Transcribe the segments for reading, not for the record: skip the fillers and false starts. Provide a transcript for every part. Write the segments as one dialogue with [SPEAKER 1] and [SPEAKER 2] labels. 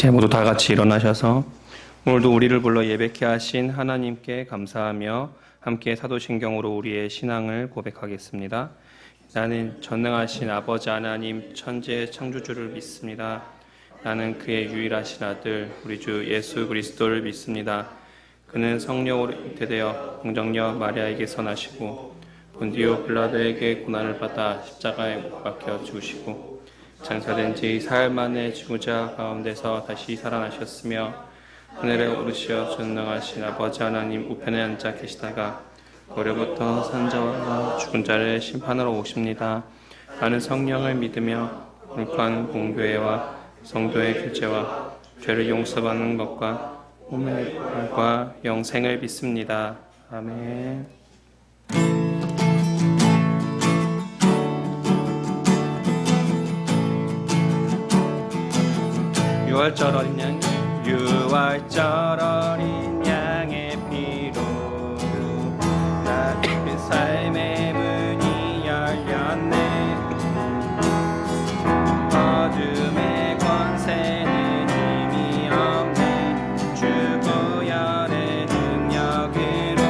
[SPEAKER 1] 이제 모두 다 같이 일어나셔서 오늘도 우리를 불러 예배케 하신 하나님께 감사하며 함께 사도신경으로 우리의 신앙을 고백하겠습니다. 나는 전능하신 아버지 하나님 천지의 창조주를 믿습니다. 나는 그의 유일하신 아들 우리 주 예수 그리스도를 믿습니다. 그는 성령으로 잉태되어 공정녀 마리아에게서 나시고 본디오 빌라도에게 고난을 받아 십자가에 못 박혀 죽으시고 장사된 지 사흘 만에 죽은 가운데서 다시 살아나셨으며 하늘에 오르시어 전능하신 아버지 하나님 우편에 앉아 계시다가 고려부터 산자와 죽은 자를 심판하러 오십니다. 나는 성령을 믿으며 거룩한 공교회와 성도의 교제와 죄를 용서받는 것과 몸의 부활과 영생을 믿습니다. 아멘. 6월절 어린 양 6월절 어린 양의 피로 나의 삶의 문이 열렸네. 어둠의 권세는 힘이 없네. 주 보혈의 능력으로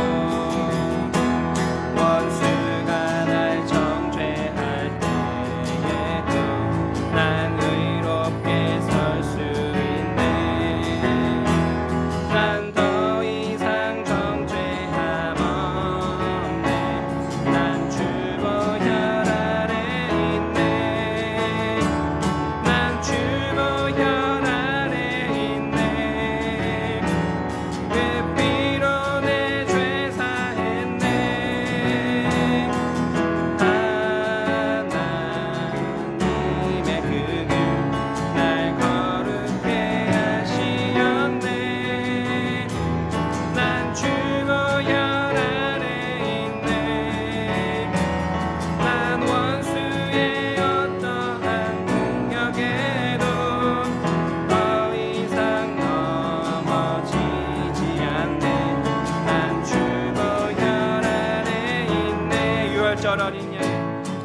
[SPEAKER 1] 원수가 날 정죄할 때에도 난 의롭게 설 수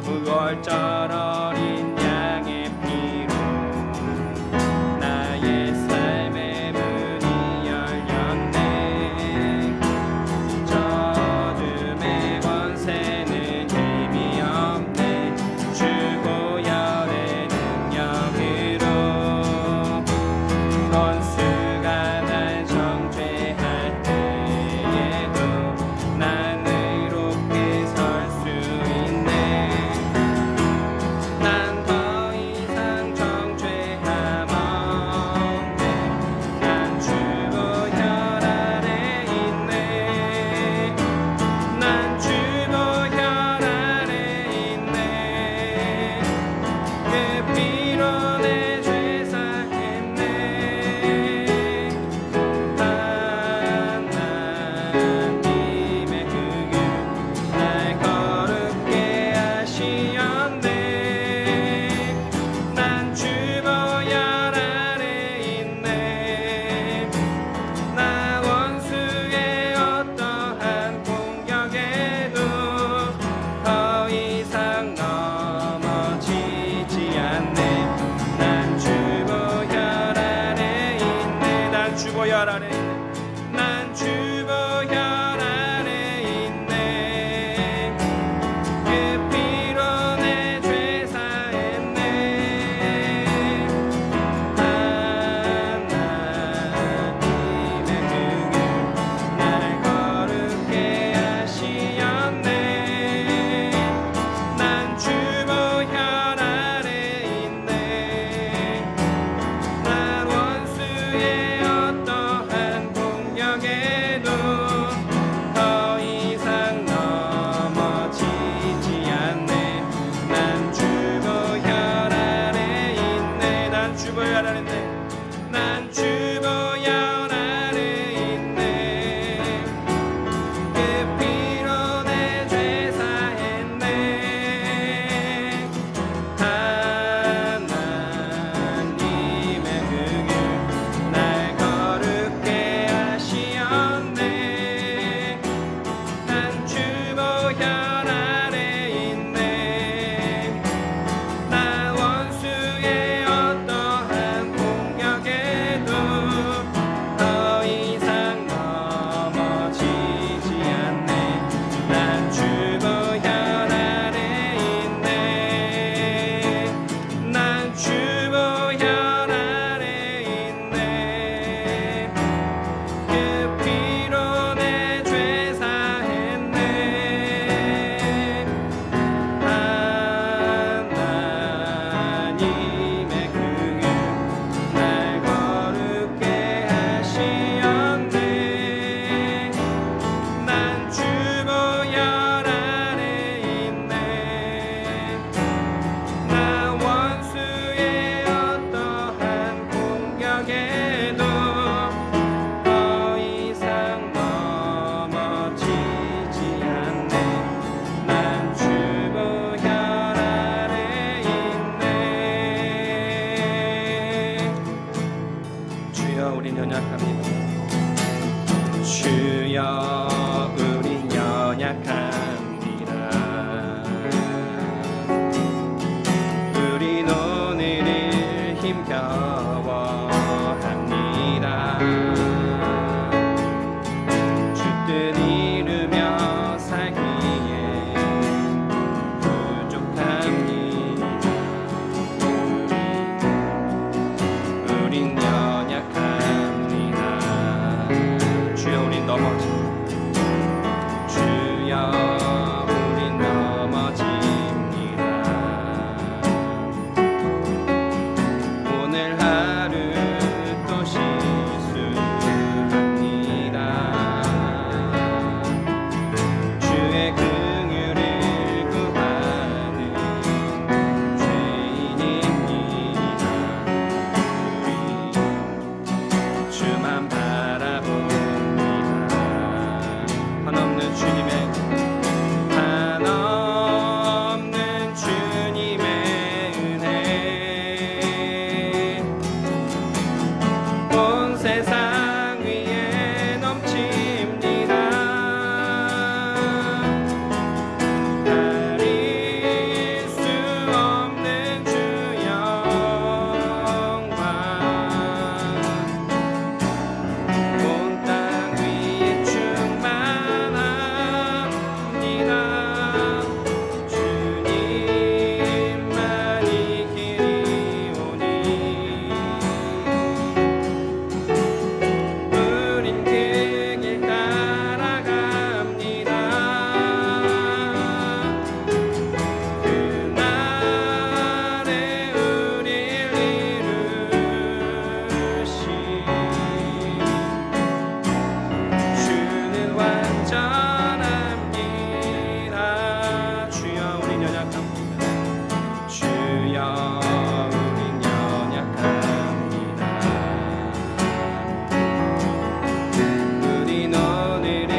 [SPEAKER 1] 무얼절 어린 양의 피로 나의 삶의 문이 열렸네. 저 어둠의 권세는 힘이 없네. 주 보혈의 능력으로 원수가 날 정죄할 때에도 난 의롭게 설 수 있네. 난 더 연약합니다. 주여 우린 연약합니다. 우린 오늘을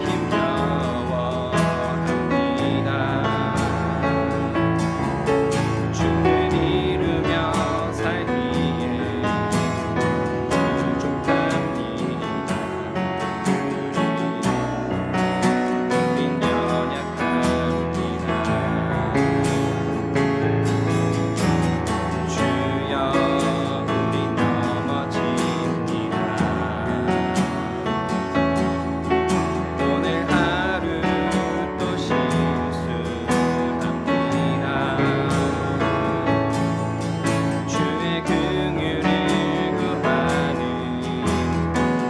[SPEAKER 1] 힘겨워합니다. 주를 이루며 살기에 부족합니다. 우린 연약합니다. 주여 우린 넘어집니다. 오늘 하루 또 실수합니다. 주의 긍휼을 구하는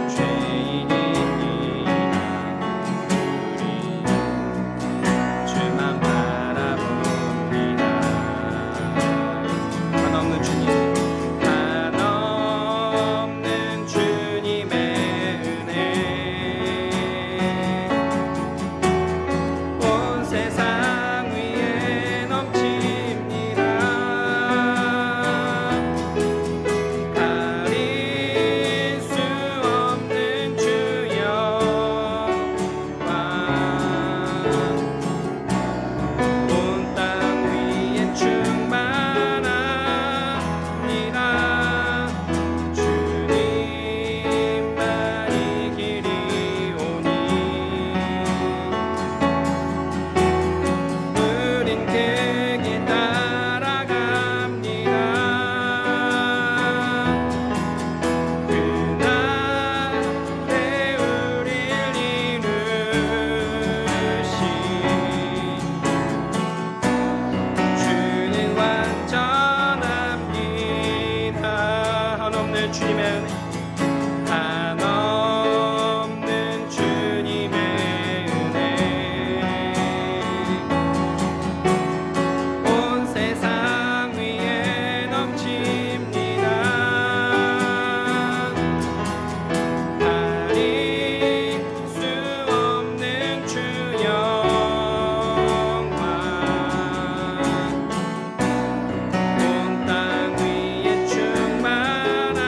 [SPEAKER 1] 죄인입니다. 우리 주만 바라봅니다. 한없는 주님, 한없는 주님의 은혜 온 세상 위에 넘칩니다. 가릴 수 없는 주여 온 땅 위에 충만합니다. 주님만이 길이 오니 우린 그길 따라갑니다. 그날에 우릴 이루신 주는 완전합니다. 한없는 주님의 은혜, 한없는 주님의 은혜 온 세상 위에 넘칩니다. 가릴 수 없는 주 영광 온 땅 위에 충만합니다.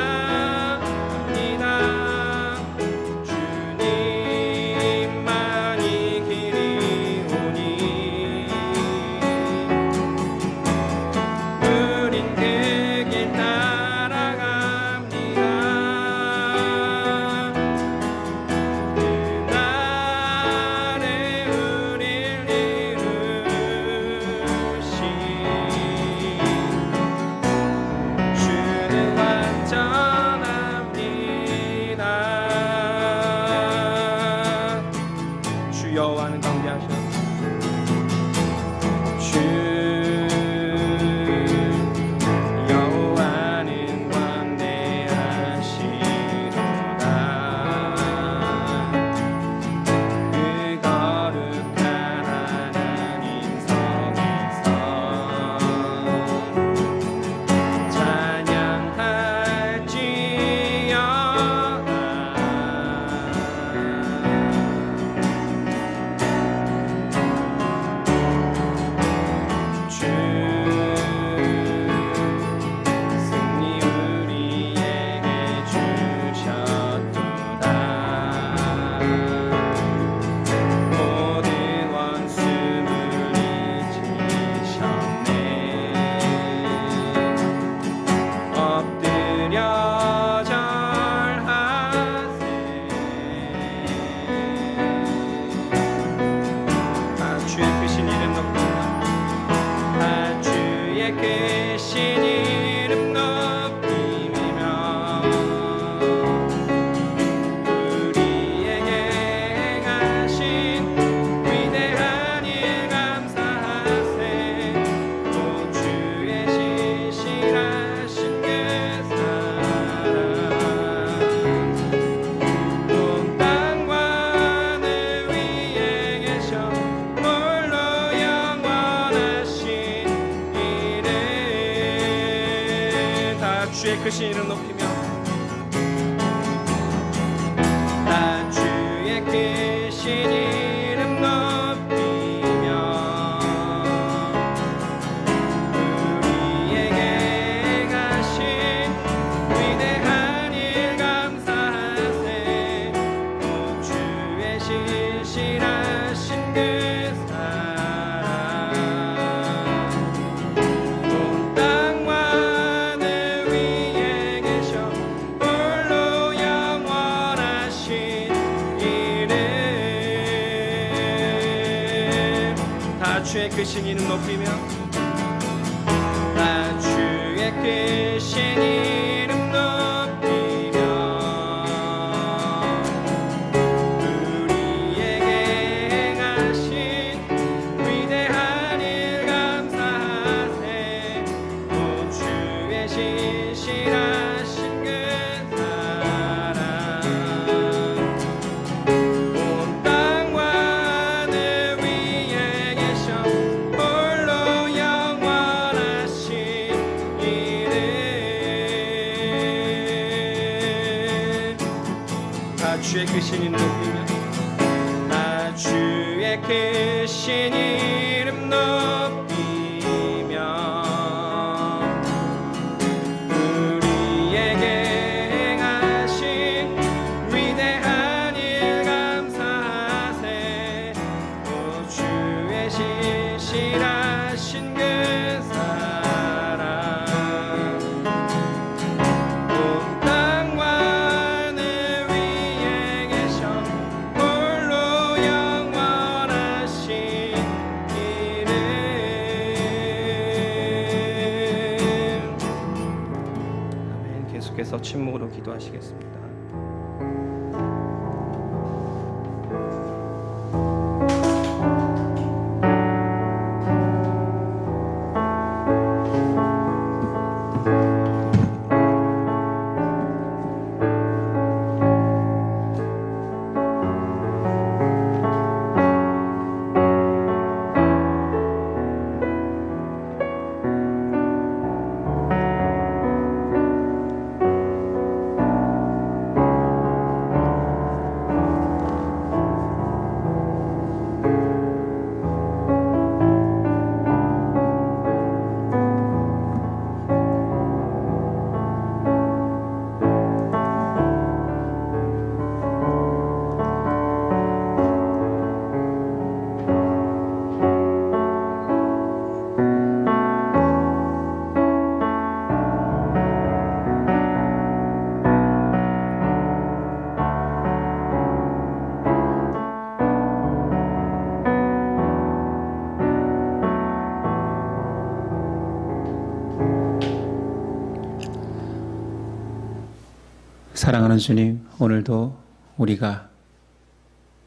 [SPEAKER 1] 주님만이 길이 오니 우린 그길 따라갑니다. 그날에 우릴 이루신 주는 완전합니다. 주여와는 관계하셔. 여호와는 광대하시도다. 그 거룩한 하나님 성에서 찬양할지어다. 주 승리 우리에게 주셨도다. 모든 원수를 이기셨네. 엎드려 절하세. 다 주의 크신 이름 높이며, 다 주의 크신 이름 높이며 우리에게 행하신 위대한 일 감사하세. 오 주의 신실하신 그 사랑 온 땅과 하늘 위에 계셔 물로 영원하신 이름. 다 주의 크신 이름 높이며, 다 주의 크신 이름 높이며 크신 이름 높이며 나 주의 크신 이름 높이며 우리에게 행하신 위대한 일 감사하세. 오 주의 신실하신 그 사랑 온 땅과 하늘 위에 계셔 홀로 영원하신 이름 다 주의 크신 이름 높이며 다 주의 크신 이름 높이며 우리에게 행하신 위대한 일 감사하세. 오 주의 신실하신 그 사랑 온 땅과 하늘 위에 계셔 홀로 영원하신 이름. 아멘. 계속해서 침묵으로 기도하시겠습니다. 사랑하는 주님, 오늘도 우리가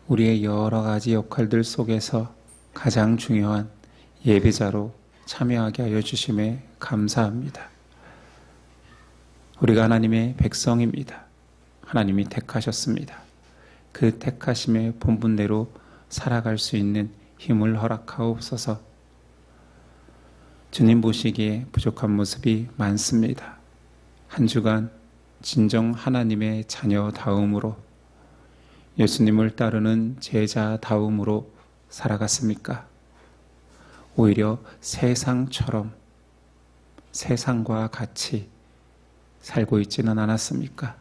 [SPEAKER 1] 우리의 여러 가지 역할들 속에서 가장 중요한 예배자로 참여하게 하여 주심에 감사합니다. 우리가 하나님의 백성입니다. 하나님이 택하셨습니다. 그 택하심의 본분대로 살아갈 수 있는 힘을 허락하옵소서. 주님 보시기에 부족한 모습이 많습니다. 한 주간 진정 하나님의 자녀다움으로 예수님을 따르는 제자다움으로 살아갔습니까? 오히려 세상처럼 세상과 같이 살고 있지는 않았습니까?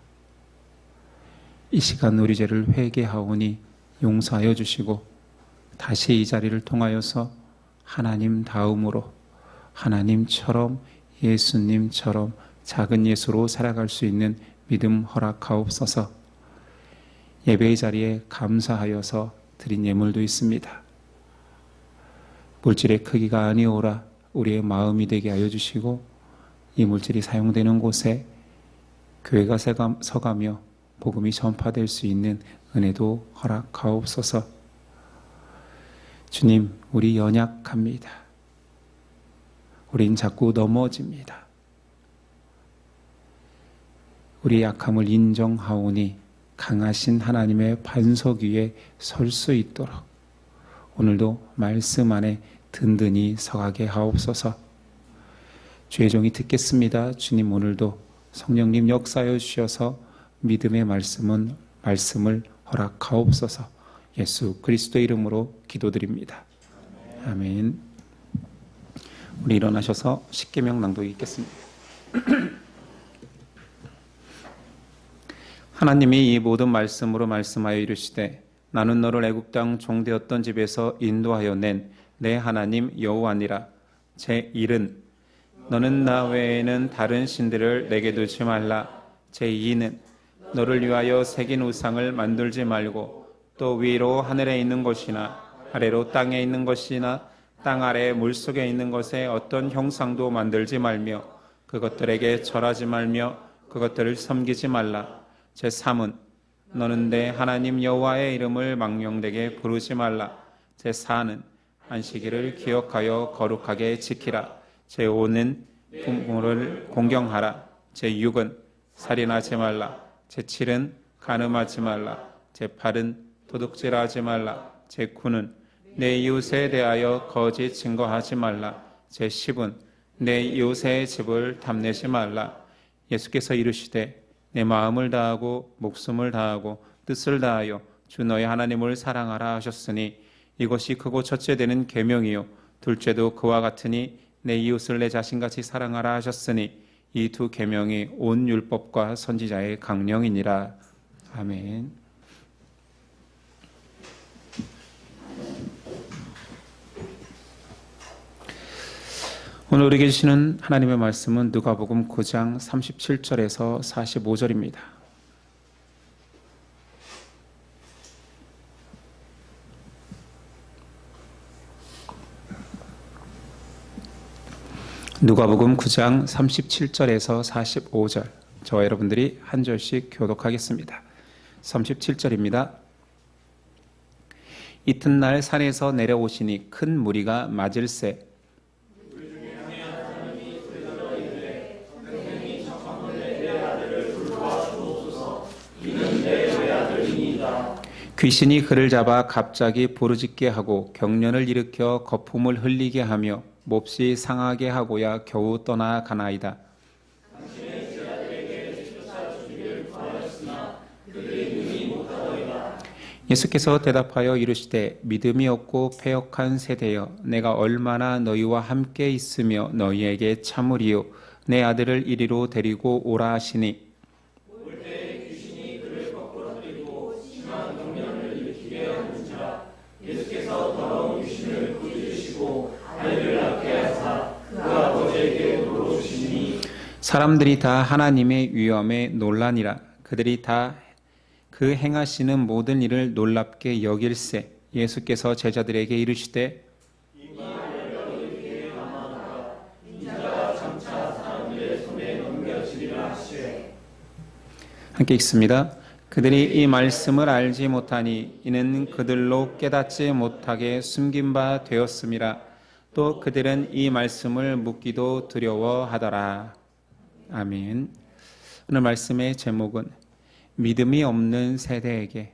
[SPEAKER 1] 이 시간 우리 죄를 회개하오니 용서하여 주시고 다시 이 자리를 통하여서 하나님다움으로 하나님처럼 예수님처럼 작은 예수로 살아갈 수 있는 믿음 허락하옵소서. 예배의 자리에 감사하여서 드린 예물도 있습니다. 물질의 크기가 아니오라 우리의 마음이 되게 하여 주시고 이 물질이 사용되는 곳에 교회가 서가며 복음이 전파될 수 있는 은혜도 허락하옵소서. 주님, 우리 연약합니다. 우린 자꾸 넘어집니다. 우리 약함을 인정하오니 강하신 하나님의 반석 위에 설 수 있도록 오늘도 말씀 안에 든든히 서가게 하옵소서. 주의 종이 듣겠습니다. 주님, 오늘도 성령님 역사하여 주셔서 믿음의 말씀을 허락하옵소서. 예수 그리스도 이름으로 기도드립니다. 아멘. 우리 일어나셔서 십계명 낭독 읽겠습니다. 하나님이 이 모든 말씀으로 말씀하여 이르시되 나는 너를 애굽 땅 종되었던 집에서 인도하여 낸 내 하나님 여호와니라. 제1은 너는 나 외에는 다른 신들을 내게 두지 말라. 제2는 너를 위하여 새긴 우상을 만들지 말고 또 위로 하늘에 있는 것이나 아래로 땅에 있는 것이나
[SPEAKER 2] 땅 아래 물속에 있는 것에 어떤 형상도 만들지 말며 그것들에게 절하지 말며 그것들을 섬기지 말라. 제3은 너는 내 하나님 여호와의 이름을 망령되게 부르지 말라. 제4는 안식일을 기억하여 거룩하게 지키라. 제5는 부모를 공경하라. 제6은 살인하지 말라. 제7은 간음하지 말라. 제8은 도둑질하지 말라. 제9는 내 이웃에 대하여 거짓 증거하지 말라. 제10은 내 이웃의 집을 탐내지 말라. 예수께서 이르시되 내 마음을 다하고 목숨을 다하고 뜻을 다하여 주 너의 하나님을 사랑하라 하셨으니 이것이 크고 첫째 되는 계명이요 둘째도 그와 같으니 내 이웃을 내 자신같이 사랑하라 하셨으니 이 두 계명이 온 율법과 선지자의 강령이니라. 아멘. 오늘 우리에게 주시는 하나님의 말씀은 누가복음 9장 37절에서 45절입니다. 누가복음 9장 37절에서 45절, 저와 여러분들이 한 절씩 교독하겠습니다. 37절입니다. 이튿날 산에서 내려오시니 큰 무리가 맞을세 귀신이 그를 잡아 갑자기 부르짖게 하고 경련을 일으켜 거품을 흘리게 하며 몹시 상하게 하고야 겨우 떠나가나이다. 예수께서 대답하여 이르시되 믿음이 없고 패역한 세대여 내가 얼마나 너희와 함께 있으며 너희에게 참으리요 내 아들을 이리로 데리고 오라 하시니 사람들이 다 하나님의 위엄에 놀라니라. 그들이 다 그 행하시는 모든 일을 놀랍게 여길세. 예수께서 제자들에게 이르시되 함께 읽습니다. 그들이 이 말씀을 알지 못하니 이는 그들로 깨닫지 못하게 숨긴 바 되었음이라. 또 그들은 이 말씀을 묻기도 두려워하더라. 아멘. 오늘 말씀의 제목은 믿음이 없는 세대에게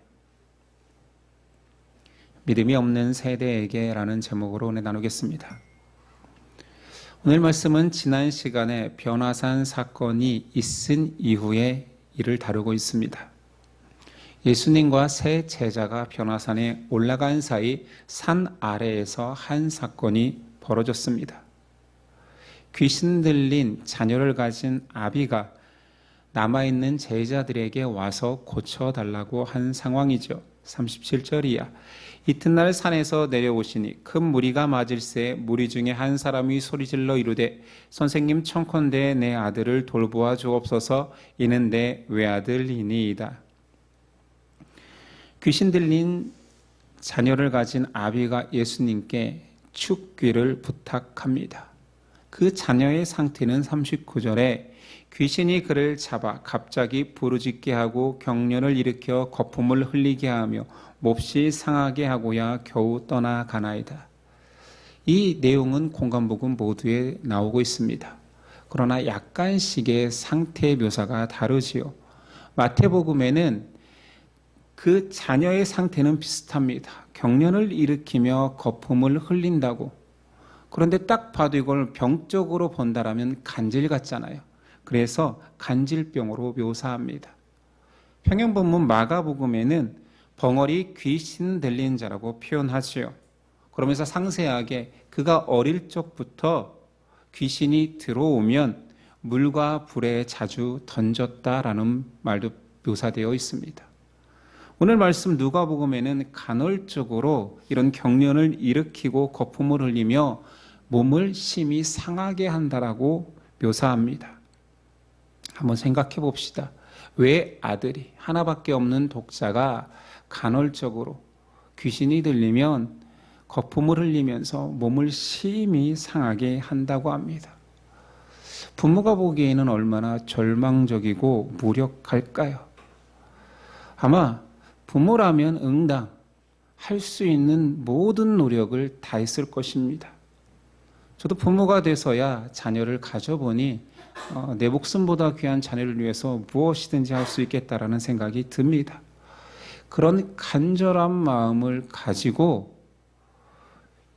[SPEAKER 2] 라는 제목으로 오늘 나누겠습니다. 오늘 말씀은 지난 시간에 변화산 사건이 있은 이후의 일을 다루고 있습니다. 예수님과 세 제자가 변화산에 올라간 사이 산 아래에서 한 사건이 벌어졌습니다. 귀신 들린 자녀를 가진 아비가 남아있는 제자들에게 와서 고쳐달라고 한 상황이죠. 37절이야. 이튿날 산에서 내려오시니 큰 무리가 맞을새 무리 중에 한 사람이 소리질러 이르되 선생님 청컨대 내 아들을 돌보아 주옵소서 이는 내 외아들이니이다. 귀신 들린 자녀를 가진 아비가 예수님께 축귀를 부탁합니다. 그 자녀의 상태는 39절에 귀신이 그를 잡아 갑자기 부르짖게 하고 경련을 일으켜 거품을 흘리게 하며 몹시 상하게 하고야 겨우 떠나가나이다. 이 내용은 공간복음 모두에 나오고 있습니다. 그러나 약간씩의 상태 묘사가 다르지요. 마태복음에는 그 자녀의 상태는 비슷합니다. 경련을 일으키며 거품을 흘린다고. 그런데 딱 봐도 이걸 병적으로 본다라면 간질 같잖아요. 그래서 간질병으로 묘사합니다. 평행본문 마가복음에는 벙어리 귀신 들린 자라고 표현하지요. 그러면서 상세하게 그가 어릴 적부터 귀신이 들어오면 물과 불에 자주 던졌다라는 말도 묘사되어 있습니다. 오늘 말씀 누가복음에는 간헐적으로 이런 경련을 일으키고 거품을 흘리며 몸을 심히 상하게 한다라고 묘사합니다. 한번 생각해 봅시다. 왜 아들이 하나밖에 없는 독자가 간헐적으로 귀신이 들리면 거품을 흘리면서 몸을 심히 상하게 한다고 합니다. 부모가 보기에는 얼마나 절망적이고 무력할까요? 아마 부모라면 응당 할 수 있는 모든 노력을 다했을 것입니다. 저도 부모가 돼서야 자녀를 가져보니 내 목숨보다 귀한 자녀를 위해서 무엇이든지 할 수 있겠다라는 생각이 듭니다. 그런 간절한 마음을 가지고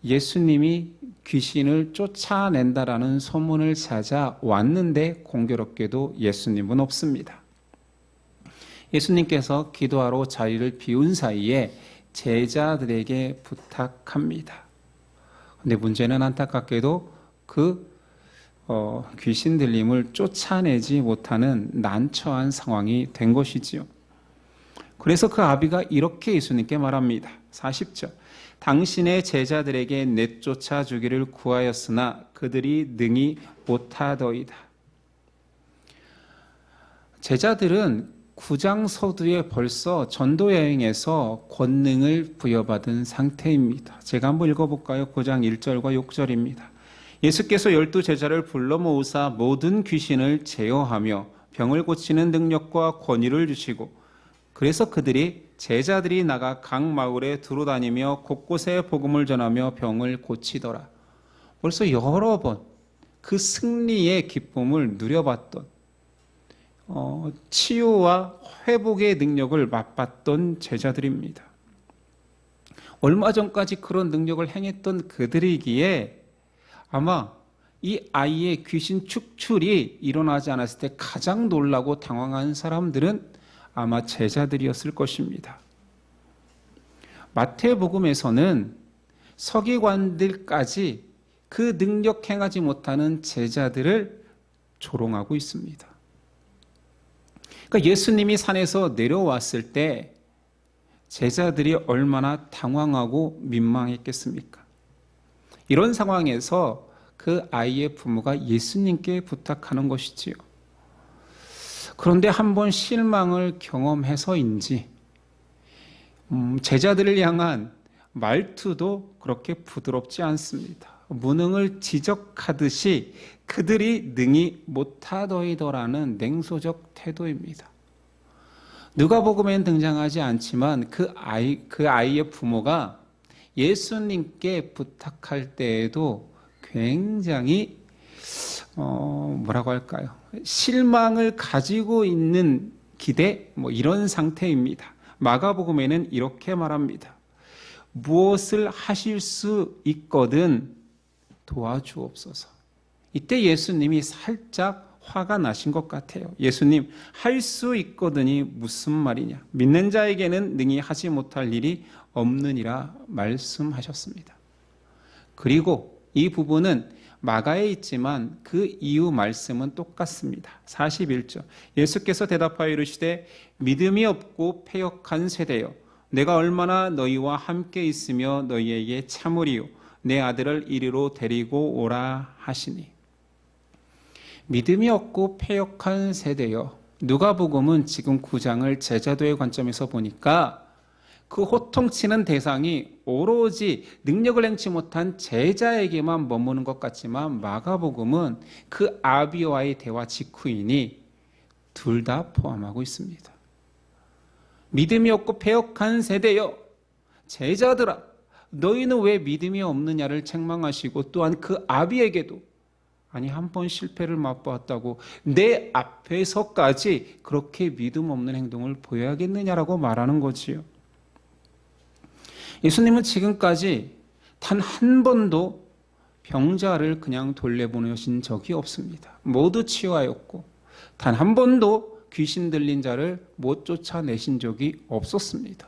[SPEAKER 2] 예수님이 귀신을 쫓아낸다라는 소문을 찾아왔는데 공교롭게도 예수님은 없습니다. 예수님께서 기도하러 자리를 비운 사이에 제자들에게 부탁합니다. 근데 문제는 안타깝게도 그 귀신 들림을 쫓아내지 못하는 난처한 상황이 된 것이지요. 그래서 그 아비가 이렇게 예수님께 말합니다. 40절. 당신의 제자들에게 내쫓아 주기를 구하였으나 그들이 능히 못하더이다. 제자들은 구장 서두에 벌써 전도 여행에서 권능을 부여받은 상태입니다. 제가 한번 읽어볼까요? 9장 1절과 6절입니다. 예수께서 12제자를 불러 모으사 모든 귀신을 제어하며 병을 고치는 능력과 권위를 주시고 그래서 제자들이 나가 각 마을에 두루다니며 곳곳에 복음을 전하며 병을 고치더라. 벌써 여러 번 그 승리의 기쁨을 누려봤던 치유와 회복의 능력을 맛봤던 제자들입니다. 얼마 전까지 그런 능력을 행했던 그들이기에 아마 이 아이의 귀신 축출이 일어나지 않았을 때 가장 놀라고 당황한 사람들은 아마 제자들이었을 것입니다. 마태복음에서는 서기관들까지 그 능력 행하지 못하는 제자들을 조롱하고 있습니다. 그러니까 예수님이 산에서 내려왔을 때 제자들이 얼마나 당황하고 민망했겠습니까? 이런 상황에서 그 아이의 부모가 예수님께 부탁하는 것이지요. 그런데 한번 실망을 경험해서인지 제자들을 향한 말투도 그렇게 부드럽지 않습니다. 무능을 지적하듯이 그들이 능히 못하더이더라는 냉소적 태도입니다. 누가복음엔 등장하지 않지만 그 아이의 부모가 예수님께 부탁할 때에도 굉장히 뭐라고 할까요? 실망을 가지고 있는 기대 이런 상태입니다. 마가복음에는 이렇게 말합니다. 무엇을 하실 수 있거든 도와주옵소서. 이때 예수님이 살짝 화가 나신 것 같아요. 예수님, 할 수 있거든이 무슨 말이냐? 믿는 자에게는 능히 하지 못할 일이 없느니라 말씀하셨습니다. 그리고 이 부분은 마가에 있지만 그 이후 말씀은 똑같습니다. 41절. 예수께서 대답하여 이르시되 믿음이 없고 패역한 세대여 내가 얼마나 너희와 함께 있으며 너희에게 참으리요 내 아들을 이리로 데리고 오라 하시니. 믿음이 없고 패역한 세대여. 누가복음은 지금 9장을 제자도의 관점에서 보니까 그 호통치는 대상이 오로지 능력을 행치 못한 제자에게만 머무는 것 같지만 마가복음은 그 아비와의 대화 직후이니 둘 다 포함하고 있습니다. 믿음이 없고 패역한 세대여 제자들아 너희는 왜 믿음이 없느냐를 책망하시고 또한 그 아비에게도 아니 한 번 실패를 맛보았다고 내 앞에서까지 그렇게 믿음 없는 행동을 보여야겠느냐라고 말하는 거지요. 예수님은 지금까지 단 한 번도 병자를 그냥 돌려보내신 적이 없습니다. 모두 치유하였고 단 한 번도 귀신 들린 자를 못 쫓아내신 적이 없었습니다.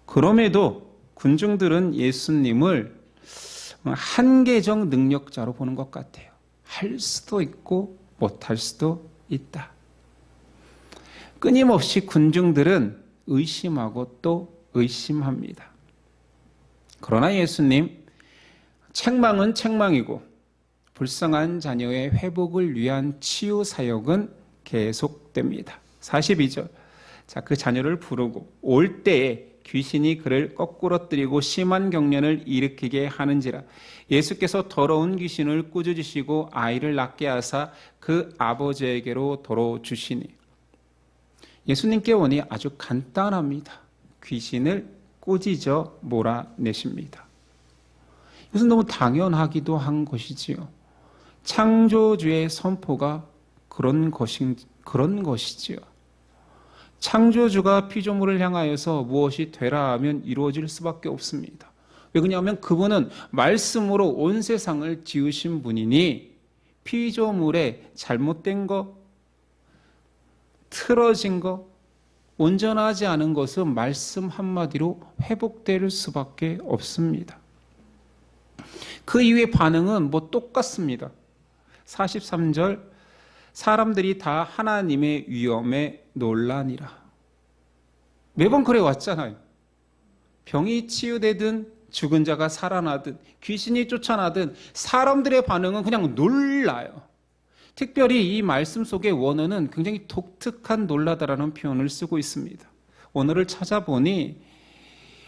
[SPEAKER 2] 그럼에도 군중들은 예수님을 한계적 능력자로 보는 것 같아요. 할 수도 있고 못할 수도 있다. 끊임없이 군중들은 의심하고 또 의심합니다. 그러나 예수님 책망은 책망이고 불쌍한 자녀의 회복을 위한 치유 사역은 계속됩니다. 42절. 자, 그 자녀를 부르고 올 때에 귀신이 그를 거꾸러뜨리고 심한 경련을 일으키게 하는지라. 예수께서 더러운 귀신을 꾸짖으시고 아이를 낳게 하사 그 아버지에게로 도로 주시니. 예수님께 원이 아주 간단합니다. 귀신을 꾸짖어 몰아내십니다. 이것은 너무 당연하기도 한 것이지요. 창조주의 선포가 그런 것이지요. 창조주가 피조물을 향하여서 무엇이 되라 하면 이루어질 수밖에 없습니다. 왜 그러냐면 그분은 말씀으로 온 세상을 지으신 분이니 피조물의 잘못된 것, 틀어진 것, 온전하지 않은 것은 말씀 한마디로 회복될 수밖에 없습니다. 그 이후의 반응은 똑같습니다. 43절, 사람들이 다 하나님의 위엄에 놀라니라. 매번 그래 왔잖아요. 병이 치유되든 죽은 자가 살아나든 귀신이 쫓아나든 사람들의 반응은 그냥 놀라요. 특별히 이 말씀 속의 원어는 굉장히 독특한 놀라다라는 표현을 쓰고 있습니다. 원어를 찾아보니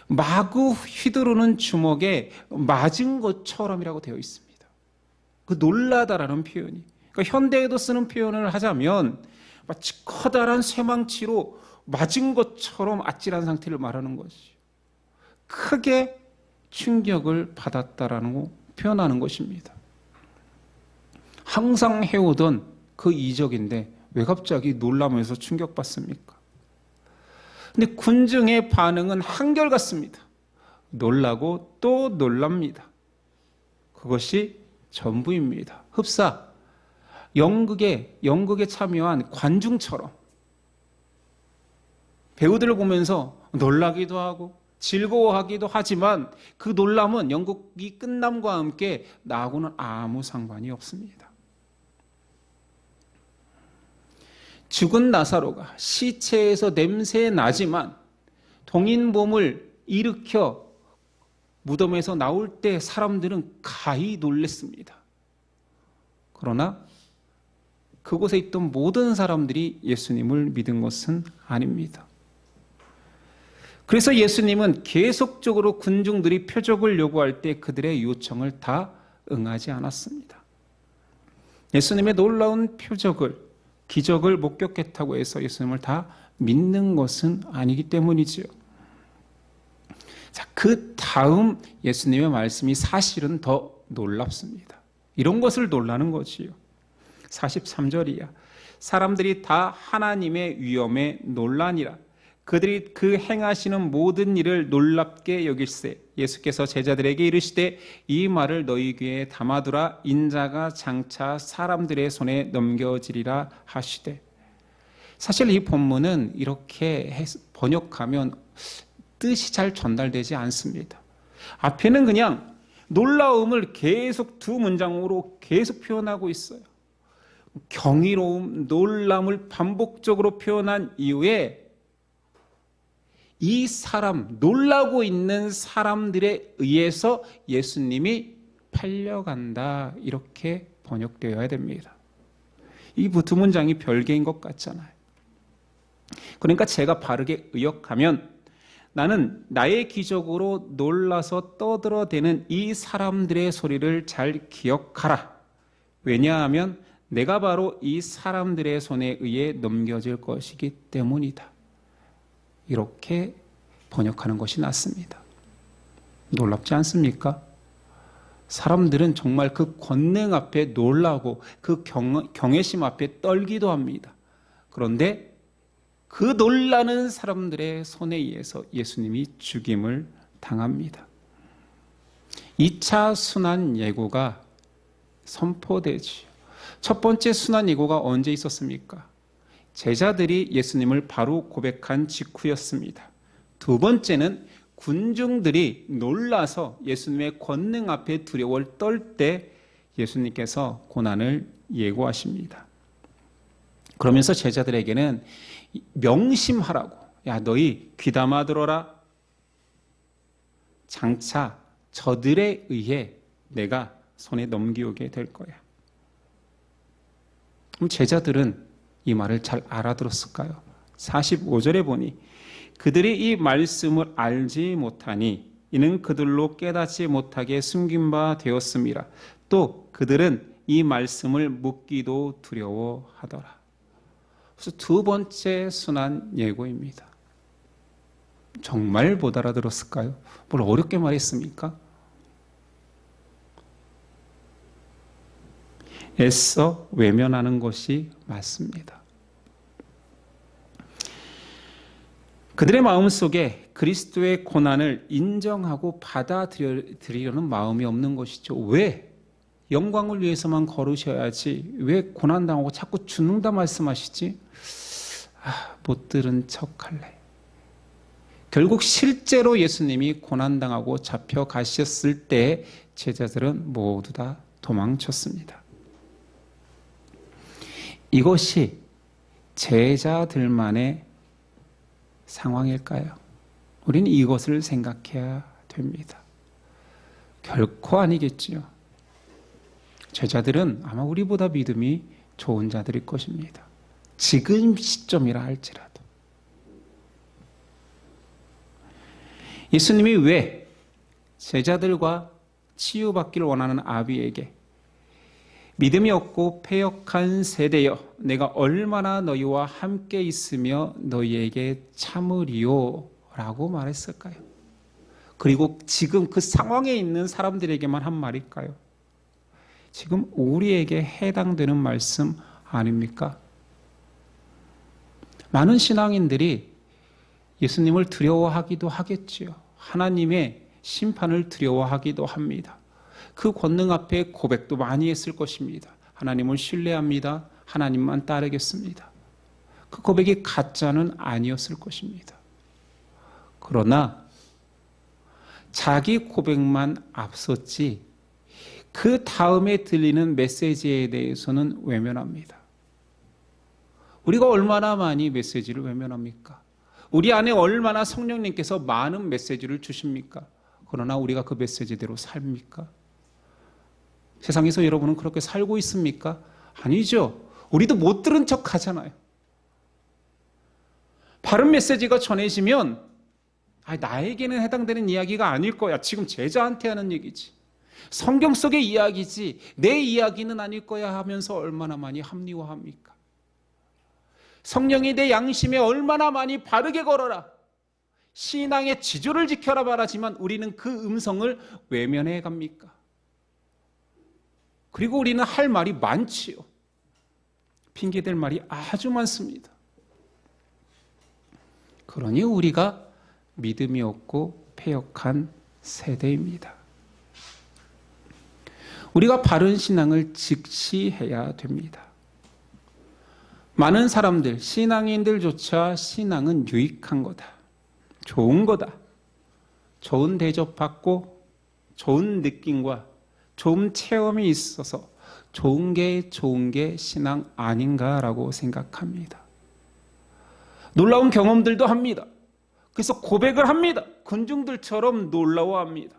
[SPEAKER 2] 마구 휘두르는 주먹에 맞은 것처럼이라고 되어 있습니다. 그 놀라다라는 표현이. 그러니까 현대에도 쓰는 표현을 하자면 마치 커다란 쇠망치로 맞은 것처럼 아찔한 상태를 말하는 것이죠. 크게 충격을 받았다라는 거 표현하는 것입니다. 항상 해오던 그 이적인데 왜 갑자기 놀라면서 충격받습니까? 근데 군중의 반응은 한결같습니다. 놀라고 또 놀랍니다. 그것이 전부입니다. 흡사, 연극에 참여한 관중처럼 배우들을 보면서 놀라기도 하고 즐거워하기도 하지만 그 놀람은 연극이 끝남과 함께 나하고는 아무 상관이 없습니다. 죽은 나사로가 시체에서 냄새 나지만 동인범을 일으켜 무덤에서 나올 때 사람들은 가히 놀랐습니다. 그러나 그곳에 있던 모든 사람들이 예수님을 믿은 것은 아닙니다. 그래서 예수님은 계속적으로 군중들이 표적을 요구할 때 그들의 요청을 다 응하지 않았습니다. 예수님의 놀라운 표적을, 기적을 목격했다고 해서 예수님을 다 믿는 것은 아니기 때문이지요. 자, 그 다음 예수님의 말씀이 사실은 더 놀랍습니다. 이런 것을 놀라는 것이요. 43절이야. 사람들이 다 하나님의 위엄에 놀라니라. 그들이 그 행하시는 모든 일을 놀랍게 여길세. 예수께서 제자들에게 이르시되 이 말을 너희 귀에 담아두라. 인자가 장차 사람들의 손에 넘겨지리라 하시되. 사실 이 본문은 이렇게 번역하면 뜻이 잘 전달되지 않습니다. 앞에는 그냥 놀라움을 계속 두 문장으로 계속 표현하고 있어요. 경이로움, 놀람을 반복적으로 표현한 이후에 이 사람, 놀라고 있는 사람들에 의해서 예수님이 팔려간다, 이렇게 번역되어야 됩니다. 이 두 문장이 별개인 것 같잖아요. 그러니까 제가 바르게 의역하면 나는 나의 기적으로 놀라서 떠들어대는 이 사람들의 소리를 잘 기억하라. 왜냐하면 내가 바로 이 사람들의 손에 의해 넘겨질 것이기 때문이다. 이렇게 번역하는 것이 낫습니다. 놀랍지 않습니까? 사람들은 정말 그 권능 앞에 놀라고 그 경외심 앞에 떨기도 합니다. 그런데 그 놀라는 사람들의 손에 의해서 예수님이 죽임을 당합니다. 2차 순환 예고가 선포되지요. 첫 번째 순환 예고가 언제 있었습니까? 제자들이 예수님을 바로 고백한 직후였습니다. 두 번째는 군중들이 놀라서 예수님의 권능 앞에 두려움을 떨 때 예수님께서 고난을 예고하십니다. 그러면서 제자들에게는 명심하라고, 야 너희 귀담아 들어라. 장차 저들에 의해 내가 손에 넘기게 될 거야. 그럼 제자들은 이 말을 잘 알아들었을까요? 45절에 보니 그들이 이 말씀을 알지 못하니 이는 그들로 깨닫지 못하게 숨긴 바 되었습니다. 또 그들은 이 말씀을 묻기도 두려워하더라. 그래서 두 번째 순환 예고입니다. 정말 못 알아들었을까요? 뭘 어렵게 말했습니까? 애써 외면하는 것이 맞습니다. 그들의 마음속에 그리스도의 고난을 인정하고 받아들이려는 마음이 없는 것이죠. 왜? 영광을 위해서만 걸으셔야지 왜 고난당하고 자꾸 죽는다 말씀하시지? 못 들은 척할래. 결국 실제로 예수님이 고난당하고 잡혀가셨을 때 제자들은 모두 다 도망쳤습니다. 이것이 제자들만의 상황일까요? 우리는 이것을 생각해야 됩니다. 결코 아니겠지요. 제자들은 아마 우리보다 믿음이 좋은 자들일 것입니다. 지금 시점이라 할지라도. 예수님이 왜 제자들과 치유받기를 원하는 아비에게 믿음이 없고 패역한 세대여 내가 얼마나 너희와 함께 있으며 너희에게 참으리요 라고 말했을까요? 그리고 지금 그 상황에 있는 사람들에게만 한 말일까요? 지금 우리에게 해당되는 말씀 아닙니까? 많은 신앙인들이 예수님을 두려워하기도 하겠지요. 하나님의 심판을 두려워하기도 합니다. 그 권능 앞에 고백도 많이 했을 것입니다. 하나님을 신뢰합니다. 하나님만 따르겠습니다. 그 고백이 가짜는 아니었을 것입니다. 그러나 자기 고백만 앞섰지 그 다음에 들리는 메시지에 대해서는 외면합니다. 우리가 얼마나 많이 메시지를 외면합니까? 우리 안에 얼마나 성령님께서 많은 메시지를 주십니까? 그러나 우리가 그 메시지대로 삽니까? 세상에서 여러분은 그렇게 살고 있습니까? 아니죠. 우리도 못 들은 척 하잖아요. 바른 메시지가 전해지면 나에게는 해당되는 이야기가 아닐 거야. 지금 제자한테 하는 얘기지. 성경 속의 이야기지. 내 이야기는 아닐 거야 하면서 얼마나 많이 합리화합니까? 성령이 내 양심에 얼마나 많이 바르게 걸어라. 신앙의 지조를 지켜라 말하지만 우리는 그 음성을 외면해 갑니까? 그리고 우리는 할 말이 많지요. 핑계댈 말이 아주 많습니다. 그러니 우리가 믿음이 없고 패역한 세대입니다. 우리가 바른 신앙을 직시해야 됩니다. 많은 사람들, 신앙인들조차 신앙은 유익한 거다. 좋은 거다. 좋은 대접받고 좋은 느낌과 좋은 체험이 있어서 좋은 게 신앙 아닌가라고 생각합니다. 놀라운 경험들도 합니다. 그래서 고백을 합니다. 군중들처럼 놀라워합니다.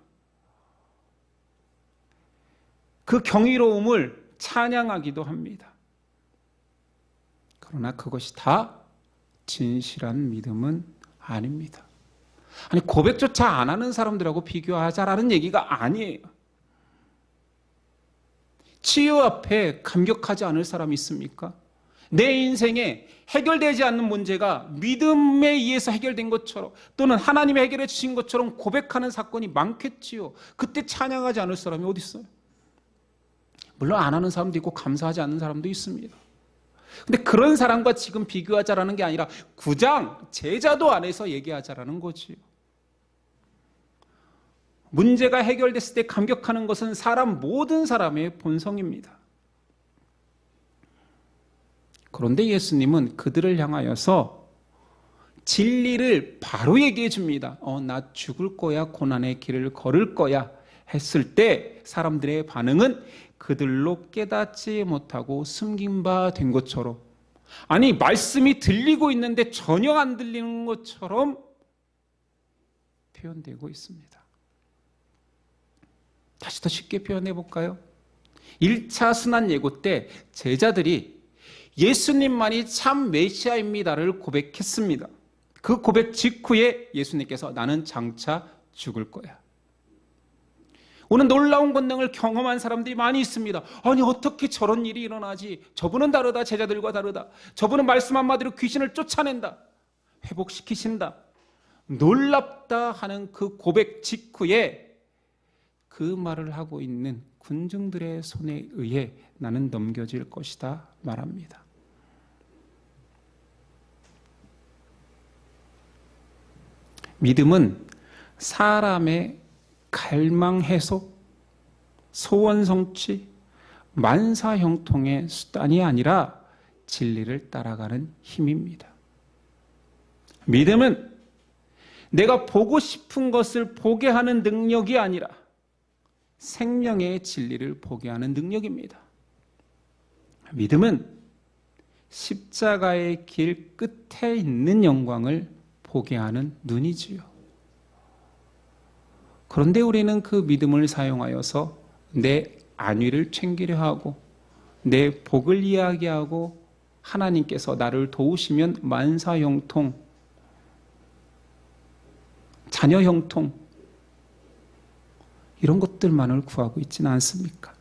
[SPEAKER 2] 그 경이로움을 찬양하기도 합니다. 그러나 그것이 다 진실한 믿음은 아닙니다. 아니 고백조차 안 하는 사람들하고 비교하자라는 얘기가 아니에요. 치유 앞에 감격하지 않을 사람이 있습니까? 내 인생에 해결되지 않는 문제가 믿음에 의해서 해결된 것처럼 또는 하나님이 해결해 주신 것처럼 고백하는 사건이 많겠지요. 그때 찬양하지 않을 사람이 어디 있어요? 물론 안 하는 사람도 있고 감사하지 않는 사람도 있습니다. 근데 그런 사람과 지금 비교하자라는 게 아니라 구장, 제자도 안에서 얘기하자라는 거지요. 문제가 해결됐을 때 감격하는 것은 모든 사람의 본성입니다. 그런데 예수님은 그들을 향하여서 진리를 바로 얘기해 줍니다. 나 죽을 거야, 고난의 길을 걸을 거야 했을 때 사람들의 반응은 그들로 깨닫지 못하고 숨긴 바 된 것처럼, 아니 말씀이 들리고 있는데 전혀 안 들리는 것처럼 표현되고 있습니다. 다시 더 쉽게 표현해 볼까요? 1차 순환 예고 때 제자들이 예수님만이 참 메시아입니다를 고백했습니다. 그 고백 직후에 예수님께서 나는 장차 죽을 거야. 오늘 놀라운 권능을 경험한 사람들이 많이 있습니다. 아니 어떻게 저런 일이 일어나지? 저분은 다르다. 제자들과 다르다. 저분은 말씀 한마디로 귀신을 쫓아낸다. 회복시키신다. 놀랍다 하는 그 고백 직후에 그 말을 하고 있는 군중들의 손에 의해 나는 넘겨질 것이다 말합니다. 믿음은 사람의 갈망 해소, 소원 성취, 만사 형통의 수단이 아니라 진리를 따라가는 힘입니다. 믿음은 내가 보고 싶은 것을 보게 하는 능력이 아니라 생명의 진리를 보게 하는 능력입니다. 믿음은 십자가의 길 끝에 있는 영광을 보게 하는 눈이지요. 그런데 우리는 그 믿음을 사용하여서 내 안위를 챙기려 하고 내 복을 이야기하고 하나님께서 나를 도우시면 만사 형통, 자녀 형통 이런 것들만을 구하고 있지는 않습니까?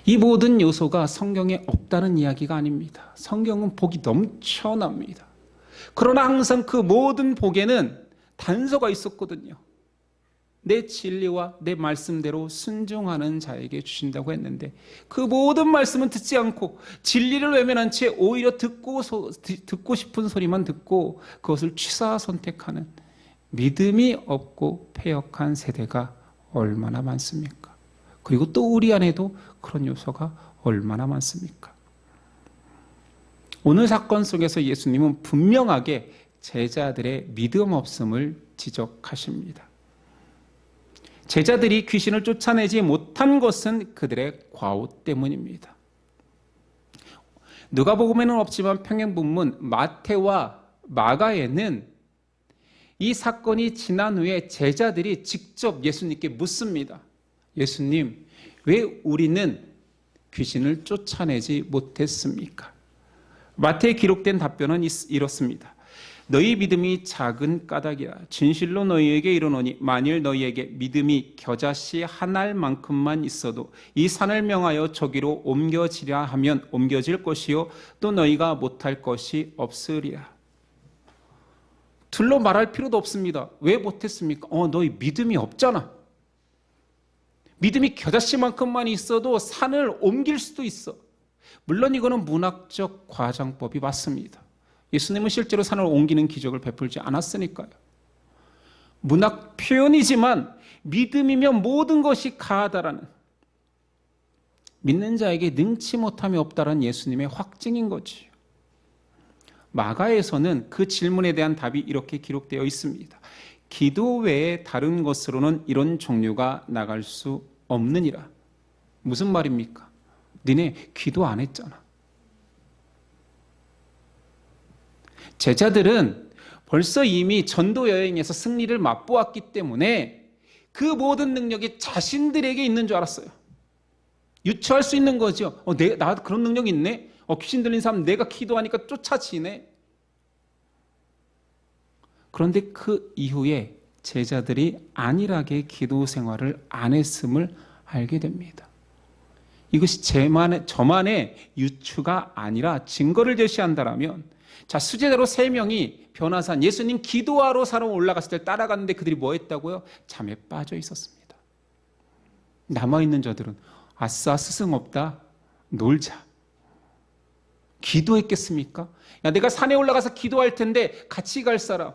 [SPEAKER 2] 이 모든 요소가 성경에 없다는 이야기가 아닙니다. 성경은 복이 넘쳐납니다. 그러나 항상 그 모든 복에는 단서가 있었거든요. 내 진리와 내 말씀대로 순종하는 자에게 주신다고 했는데 그 모든 말씀은 듣지 않고 진리를 외면한 채 오히려 듣고 싶은 소리만 듣고 그것을 취사 선택하는 믿음이 없고 패역한 세대가 얼마나 많습니까? 그리고 또 우리 안에도 그런 요소가 얼마나 많습니까? 오늘 사건 속에서 예수님은 분명하게 제자들의 믿음 없음을 지적하십니다. 제자들이 귀신을 쫓아내지 못한 것은 그들의 과오 때문입니다. 누가복음에는 없지만 평행본문 마태와 마가에는 이 사건이 지난 후에 제자들이 직접 예수님께 묻습니다. 예수님, 왜 우리는 귀신을 쫓아내지 못했습니까? 마태에 기록된 답변은 이렇습니다. 너희 믿음이 작은 까닭이라 진실로 너희에게 이르노니 만일 너희에게 믿음이 겨자씨 한 알만큼만 있어도 이 산을 명하여 저기로 옮겨지랴 하면 옮겨질 것이요 또 너희가 못할 것이 없으리라. 둘로 말할 필요도 없습니다. 왜 못했습니까? 너희 믿음이 없잖아. 믿음이 겨자씨만큼만 있어도 산을 옮길 수도 있어. 물론 이거는 문학적 과장법이 맞습니다. 예수님은 실제로 산을 옮기는 기적을 베풀지 않았으니까요. 문학 표현이지만 믿음이면 모든 것이 가하다라는, 믿는 자에게 능치 못함이 없다라는 예수님의 확증인 거지요. 마가에서는 그 질문에 대한 답이 이렇게 기록되어 있습니다. 기도 외에 다른 것으로는 이런 종류가 나갈 수 없느니라. 무슨 말입니까? 니네 기도 안 했잖아. 제자들은 벌써 이미 전도 여행에서 승리를 맛보았기 때문에 그 모든 능력이 자신들에게 있는 줄 알았어요. 유추할 수 있는 거죠. 나도 그런 능력이 있네. 귀신 들린 사람 내가 기도하니까 쫓아지네. 그런데 그 이후에 제자들이 안일하게 기도 생활을 안 했음을 알게 됩니다. 이것이 저만의 유추가 아니라 증거를 제시한다라면, 자, 수제자로 3명이 변화산 예수님 기도하러 사러 올라갔을 때 따라갔는데 그들이 뭐 했다고요? 잠에 빠져 있었습니다. 남아있는 저들은 아싸 스승 없다, 놀자. 기도했겠습니까? 야, 내가 산에 올라가서 기도할 텐데 같이 갈 사람.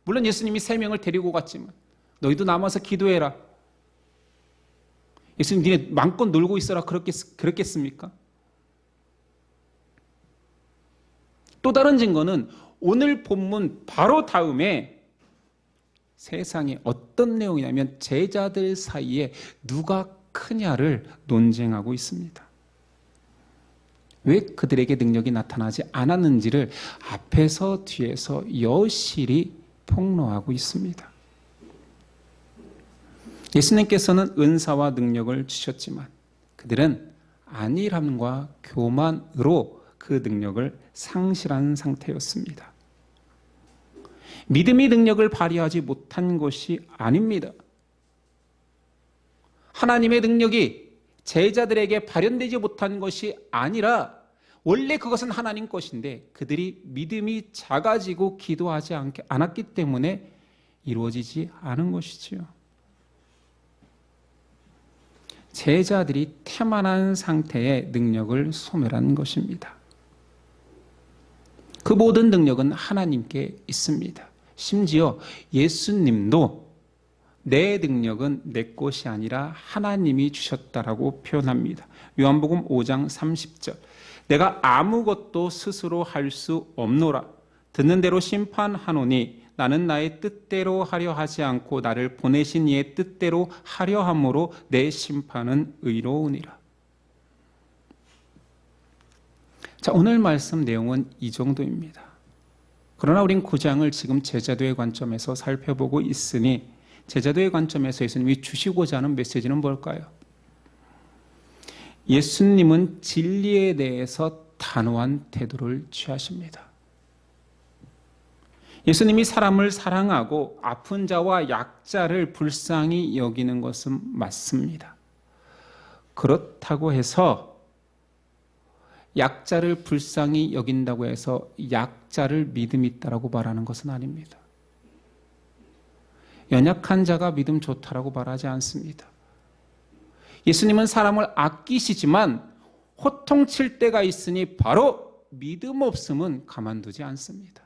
[SPEAKER 2] 물론 예수님이 3명을 데리고 갔지만 너희도 남아서 기도해라. 예수님 니네 마음껏 놀고 있어라 그랬겠습니까? 또 다른 증거는 오늘 본문 바로 다음에 세상에 어떤 내용이냐면 제자들 사이에 누가 크냐를 논쟁하고 있습니다. 왜 그들에게 능력이 나타나지 않았는지를 앞에서 뒤에서 여실히 폭로하고 있습니다. 예수님께서는 은사와 능력을 주셨지만 그들은 안일함과 교만으로 그 능력을 상실한 상태였습니다. 믿음의 능력을 발휘하지 못한 것이 아닙니다. 하나님의 능력이 제자들에게 발현되지 못한 것이 아니라 원래 그것은 하나님 것인데 그들이 믿음이 작아지고 기도하지 않았기 때문에 이루어지지 않은 것이지요. 제자들이 태만한 상태의 능력을 소멸한 것입니다. 그 모든 능력은 하나님께 있습니다. 심지어 예수님도 내 능력은 내 것이 아니라 하나님이 주셨다라고 표현합니다. 요한복음 5장 30절. 내가 아무것도 스스로 할 수 없노라. 듣는 대로 심판하노니 나는 나의 뜻대로 하려 하지 않고 나를 보내신 이의 뜻대로 하려 함으로 내 심판은 의로우니라. 자, 오늘 말씀 내용은 이 정도입니다. 그러나 우린 9장을 지금 제자도의 관점에서 살펴보고 있으니 제자도의 관점에서 예수님이 주시고자 하는 메시지는 뭘까요? 예수님은 진리에 대해서 단호한 태도를 취하십니다. 예수님이 사람을 사랑하고 아픈 자와 약자를 불쌍히 여기는 것은 맞습니다. 그렇다고 해서 약자를 불쌍히 여긴다고 해서 약자를 믿음이 있다라고 말하는 것은 아닙니다. 연약한 자가 믿음 좋다라고 말하지 않습니다. 예수님은 사람을 아끼시지만 호통칠 때가 있으니 바로 믿음 없음은 가만두지 않습니다.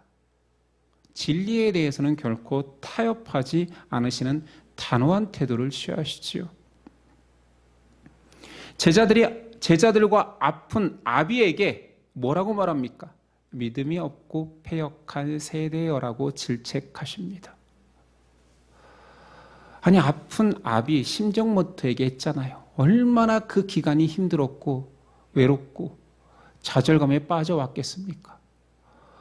[SPEAKER 2] 진리에 대해서는 결코 타협하지 않으시는 단호한 태도를 취하시지요. 제자들과 아픈 아비에게 뭐라고 말합니까? 믿음이 없고 패역한 세대여라고 질책하십니다. 아니, 아픈 아비 심정모터에게 했잖아요. 얼마나 그 기간이 힘들었고 외롭고 좌절감에 빠져왔겠습니까?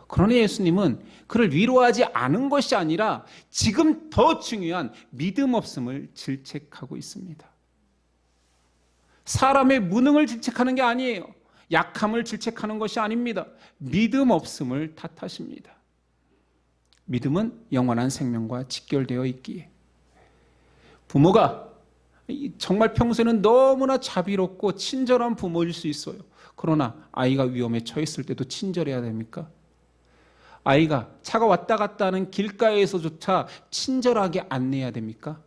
[SPEAKER 2] 그러나 예수님은 그를 위로하지 않은 것이 아니라 지금 더 중요한 믿음 없음을 질책하고 있습니다. 사람의 무능을 질책하는 게 아니에요. 약함을 질책하는 것이 아닙니다. 믿음 없음을 탓하십니다. 믿음은 영원한 생명과 직결되어 있기에 부모가 정말 평소에는 너무나 자비롭고 친절한 부모일 수 있어요. 그러나 아이가 위험에 처했을 때도 친절해야 됩니까? 아이가 차가 왔다 갔다 하는 길가에서조차 친절하게 안내해야 됩니까?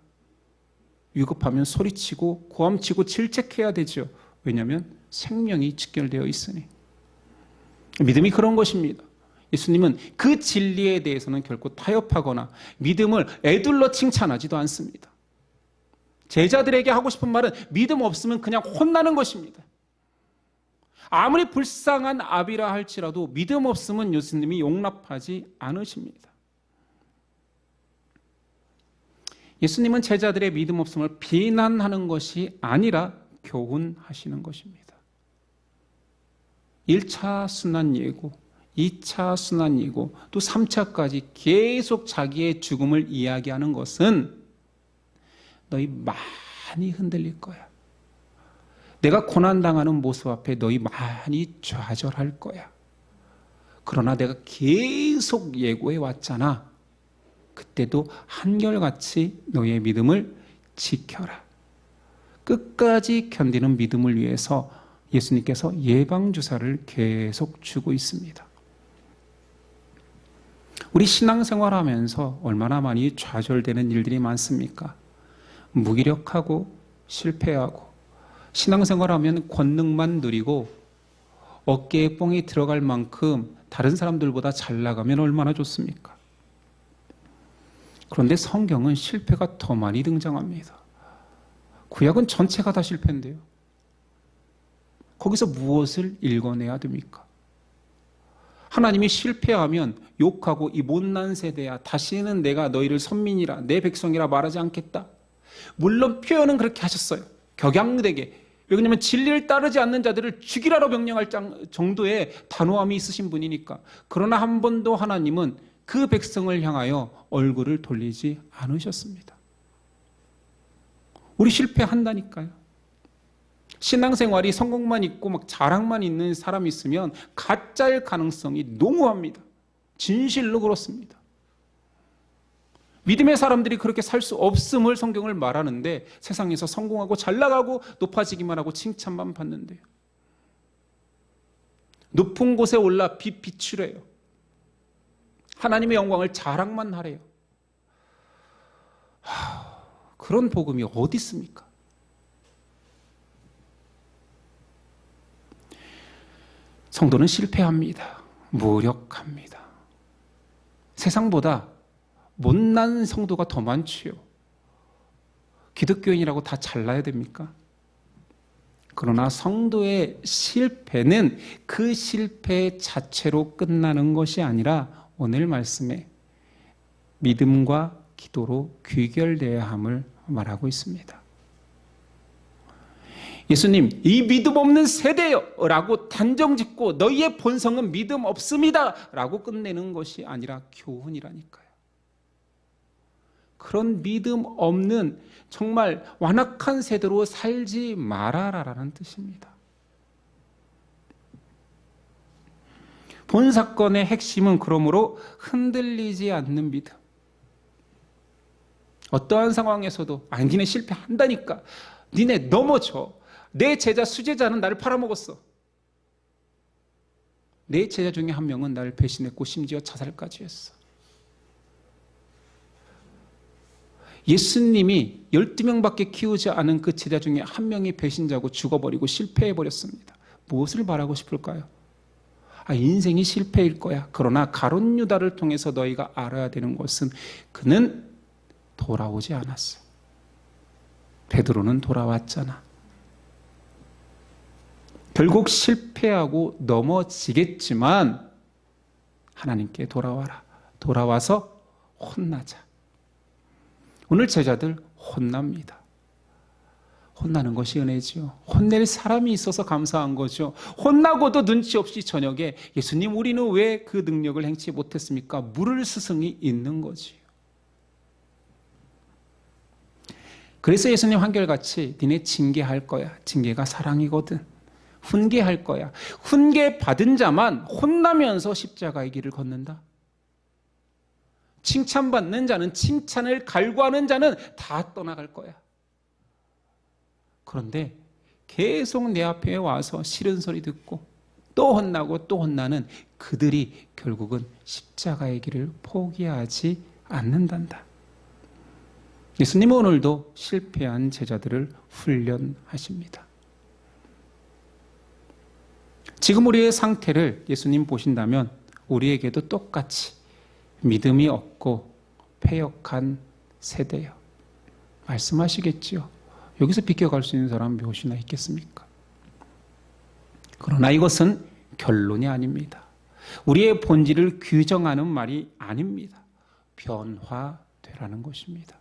[SPEAKER 2] 위급하면 소리치고 고함치고 질책해야 되죠. 왜냐하면 생명이 직결되어 있으니. 믿음이 그런 것입니다. 예수님은 그 진리에 대해서는 결코 타협하거나 믿음을 애둘러 칭찬하지도 않습니다. 제자들에게 하고 싶은 말은 믿음 없으면 그냥 혼나는 것입니다. 아무리 불쌍한 아비라 할지라도 믿음 없으면 예수님이 용납하지 않으십니다. 예수님은 제자들의 믿음 없음을 비난하는 것이 아니라 교훈하시는 것입니다. 1차 순환 예고, 2차 순환 예고, 또 3차까지 계속 자기의 죽음을 이야기하는 것은 너희 많이 흔들릴 거야. 내가 고난당하는 모습 앞에 너희 많이 좌절할 거야. 그러나 내가 계속 예고해 왔잖아. 그때도 한결같이 너의 믿음을 지켜라. 끝까지 견디는 믿음을 위해서 예수님께서 예방주사를 계속 주고 있습니다. 우리 신앙생활하면서 얼마나 많이 좌절되는 일들이 많습니까? 무기력하고 실패하고 신앙생활하면 권능만 누리고 어깨에 뽕이 들어갈 만큼 다른 사람들보다 잘 나가면 얼마나 좋습니까? 그런데 성경은 실패가 더 많이 등장합니다. 구약은 전체가 다 실패인데요. 거기서 무엇을 읽어내야 됩니까? 하나님이 실패하면 욕하고 이 못난 세대야 다시는 내가 너희를 선민이라 내 백성이라 말하지 않겠다. 물론 표현은 그렇게 하셨어요. 격양되게. 왜냐하면 진리를 따르지 않는 자들을 죽이라로 명령할 정도의 단호함이 있으신 분이니까. 그러나 한 번도 하나님은 그 백성을 향하여 얼굴을 돌리지 않으셨습니다. 우리 실패한다니까요.
[SPEAKER 3] 신앙생활이 성공만 있고 막 자랑만 있는 사람이 있으면 가짜일 가능성이 농후합니다. 진실로 그렇습니다. 믿음의 사람들이 그렇게 살 수 없음을 성경을 말하는데 세상에서 성공하고 잘 나가고 높아지기만 하고 칭찬만 받는데요. 높은 곳에 올라 빛 비추래요. 하나님의 영광을 자랑만 하래요. 그런 복음이 어디 있습니까? 성도는 실패합니다. 무력합니다. 세상보다 못난 성도가 더 많지요. 기독교인이라고 다 잘나야 됩니까? 그러나 성도의 실패는 그 실패 자체로 끝나는 것이 아니라 오늘 말씀에 믿음과 기도로 귀결되어야 함을 말하고 있습니다. 예수님, 이 믿음 없는 세대요 라고 단정짓고 너희의 본성은 믿음 없습니다 라고 끝내는 것이 아니라 교훈이라니까요. 그런 믿음 없는 정말 완악한 세대로 살지 말아라라는 뜻입니다. 본 사건의 핵심은 그러므로 흔들리지 않는 믿음. 어떠한 상황에서도 아니 니네 실패한다니까, 니네 넘어져, 내 제자 수제자는 나를 팔아먹었어, 내 제자 중에 한 명은 나를 배신했고 심지어 자살까지 했어. 예수님이 12명밖에 키우지 않은 그 제자 중에 한 명이 배신자고 죽어버리고 실패해버렸습니다. 무엇을 말하고 싶을까요? 인생이 실패일 거야. 그러나 가룟 유다를 통해서 너희가 알아야 되는 것은 그는 돌아오지 않았어. 베드로는 돌아왔잖아. 결국 실패하고 넘어지겠지만 하나님께 돌아와라. 돌아와서 혼나자. 오늘 제자들 혼납니다. 혼나는 것이 은혜지요. 혼낼 사람이 있어서 감사한 거죠. 혼나고도 눈치 없이 저녁에 예수님 우리는 왜 그 능력을 행치 못했습니까? 물을 스승이 있는 거지요. 그래서 예수님 한결같이 니네 징계할 거야. 징계가 사랑이거든. 훈계할 거야. 훈계 받은 자만 혼나면서 십자가의 길을 걷는다. 칭찬받는 자는, 칭찬을 갈구하는 자는 다 떠나갈 거야. 그런데 계속 내 앞에 와서 싫은 소리 듣고 또 혼나고 또 혼나는 그들이 결국은 십자가의 길을 포기하지 않는단다. 예수님은 오늘도 실패한 제자들을 훈련하십니다. 지금 우리의 상태를 예수님 보신다면 우리에게도 똑같이 믿음이 없고 패역한 세대요. 말씀하시겠지요. 여기서 비껴갈 수 있는 사람 몇이나 있겠습니까? 그러나 이것은 결론이 아닙니다. 우리의 본질을 규정하는 말이 아닙니다. 변화되라는 것입니다.